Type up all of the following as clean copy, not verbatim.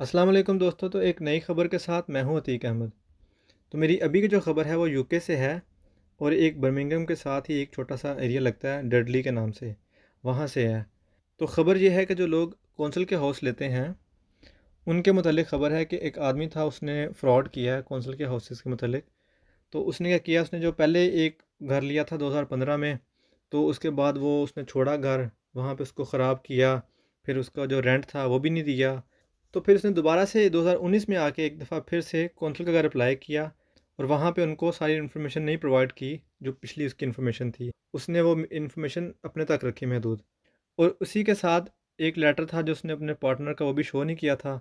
अस्सलाम वालेकुम दोस्तों। तो एक नई ख़बर के साथ मैं हूं अतीक अहमद। तो मेरी अभी की जो ख़बर है वो यूके से है और एक बर्मिंघम के साथ ही एक छोटा सा एरिया लगता है डडली के नाम से, वहाँ से है। तो ख़बर ये है कि जो लोग कौंसल के हाउस लेते हैं उनके मुतालिक ख़बर है कि एक आदमी था, उसने फ़्रॉड किया है कौंसल के हाउसेस के मुतालिक। तो उसने क्या किया, उसने जो पहले एक घर लिया था 2015 में, तो उसके बाद वो उसने छोड़ा घर, वहाँ पे उसको ख़राब किया, फिर उसका जो रेंट था वो भी नहीं दिया। तो फिर उसने दोबारा से 2019 में आके एक दफ़ा फिर से कौंसल का घर अप्लाई किया और वहाँ पे उनको सारी इन्फॉर्मेशन नहीं प्रोवाइड की जो पिछली उसकी इन्फॉर्मेशन थी। उसने वो इन्फॉर्मेशन अपने तक रखी महदूद, और उसी के साथ एक लेटर था जो उसने अपने पार्टनर का, वो भी शो नहीं किया था।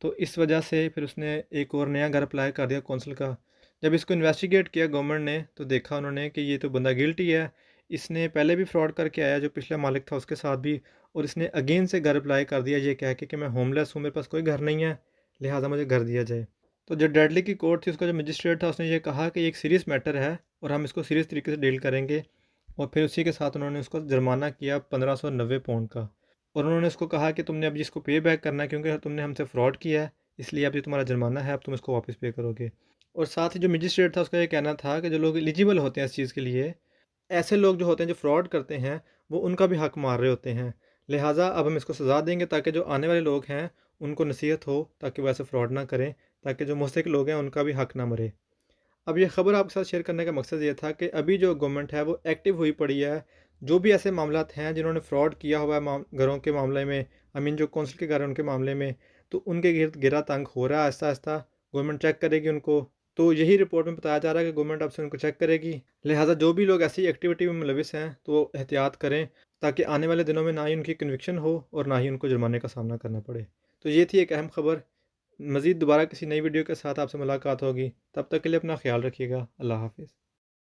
तो इस वजह से फिर उसने एक और नया घर अप्लाई कर दिया कौंसल का। जब इसको इन्वेस्टिगेट किया गवर्नमेंट ने तो देखा उन्होंने कि ये तो बंदा गिल्टी है। इसने पहले भी फ्रॉड करके आया जो पिछला मालिक था उसके साथ भी, और इसने अगेन से घर अप्लाई कर दिया ये कह के कि मैं होमलेस हूँ, मेरे पास कोई घर नहीं है, लिहाजा मुझे घर दिया जाए। तो जो डेडली की कोर्ट थी, उसका जो मजिस्ट्रेट था, उसने ये कहा कि ये एक सीरियस मैटर है और हम इसको सीरियस तरीके से डील करेंगे। और फिर उसी के साथ उन्होंने उसको जुर्माना किया 1590 पाउंड का। और उन्होंने उसको कहा कि तुमने अब इसको पे बैक करना है क्योंकि तुमने हमसे फ्रॉड किया है, इसलिए अब ये तुम्हारा जुर्माना है, अब तुम इसको वापस पे करोगे। और साथ ही जो मजिस्ट्रेट था उसका ये कहना था कि जो लोग एलिजिबल होते हैं इस चीज़ के लिए, ऐसे लोग जो होते हैं जो फ्रॉड करते हैं, वो उनका भी हक मार रहे होते हैं। लिहाजा अब हम इसको सज़ा देंगे ताकि जो आने वाले लोग हैं उनको नसीहत हो, ताकि वो ऐसे फ्रॉड ना करें, ताकि जो मुस्तहिक लोग हैं उनका भी हक ना मरे। अब ये ख़बर आपके साथ शेयर करने का मकसद ये था कि अभी जो गवर्नमेंट है वो एक्टिव हुई पड़ी है। जो भी ऐसे मामलात हैं जिन्होंने फ्रॉड किया हुआ है घरों के मामले में, आई मीन जो कौंसिल के घर हैं उनके मामले में, तो उनके गिरद घेरा तंग हो रहा है आहिस्ता आहिस्ता। गवर्नमेंट चेक करेगी उनको। तो यही रिपोर्ट में बताया जा रहा है कि गवर्नमेंट अब से उनको चेक करेगी। लिहाजा जो भी लोग ऐसी एक्टिविटी में मुलविस हैं तो वो एहतियात करें, ताकि आने वाले दिनों में ना ही उनकी कन्विक्शन हो और ना ही उनको जुर्माने का सामना करना पड़े। तो ये थी एक अहम ख़बर। मज़ीद दोबारा किसी नई वीडियो के साथ आपसे मुलाकात होगी। तब तक के लिए अपना ख़्याल रखिएगा। अल्लाह हाफ़िज़।